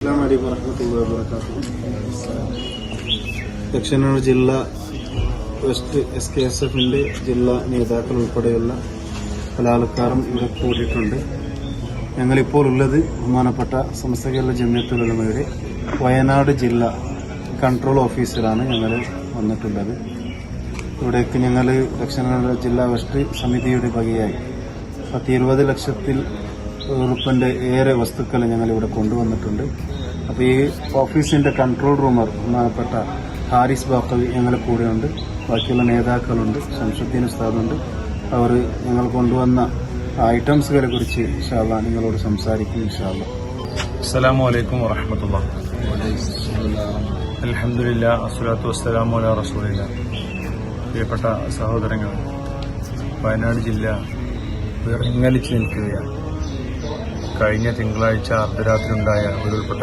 അസ്സലാമു അലൈക്കും വറഹ്മത്തുള്ളാഹി വബറകാതുഹു. ദക്ഷിണ ജില്ലാ വെസ്റ്റ് SKSFന്റെ ജില്ലാ നേതാക്കൾ ഉൾപ്പെടെയുള്ള പല ആൾക്കാരും ഇവിടെ കൂടിയിട്ടുണ്ട്. ഞങ്ങളിപ്പോൾ ഉള്ളത് ബഹുമാനപ്പെട്ട സമസ്ത കേരള ജംഇയ്യത്തുൽ ഉലമയുടെ വയനാട് ജില്ലാ കൺട്രോൾ ഓഫീസിലാണ് ഞങ്ങൾ വന്നിട്ടുള്ളത്. ഇവിടേക്ക് ഞങ്ങൾ ദക്ഷിണ ജില്ലാ വെസ്റ്റ് സമിതിയുടെ വകയായി 20 ലക്ഷത്തിൽ ഉറുപ്പിന്റെ ഏറെ വസ്തുക്കൾ ഞങ്ങൾ ഇവിടെ കൊണ്ടുവന്നിട്ടുണ്ട്. അപ്പോൾ ഈ ഓഫീസിന്റെ കൺട്രോൾ റൂമർ ബഹുമാനപ്പെട്ട ഹാരിസ് ബാക്കവി ഞങ്ങളുടെ കൂടെയുണ്ട്. ബാക്കിയുള്ള നേതാക്കളുണ്ട്, ശംസുദ്ദീൻ ഉസ്താദുണ്ട്. അവർ ഞങ്ങൾ കൊണ്ടുവന്ന ഐറ്റംസുകളെ കുറിച്ച് ഇൻഷാ അല്ലാഹ് നിങ്ങളോട് സംസാരിക്കും ഇൻഷാ അല്ലാഹ്. അസ്സലാമു അലൈക്കും വറഹ്മത്തുള്ളാഹി. അൽഹംദുലില്ലാഹ് വസ്സലാത്തു വസ്സലാമു അലാ റസൂലില്ലാഹ്. പ്രിയപ്പെട്ട സഹോദരങ്ങൾ, വയനാട് ജില്ല വിറങ്ങലിച്ച് നിൽക്കുകയാണ്. കഴിഞ്ഞ തിങ്കളാഴ്ച അർദ്ധരാത്രി ഉണ്ടായ ഉരുൾപൊട്ടൽ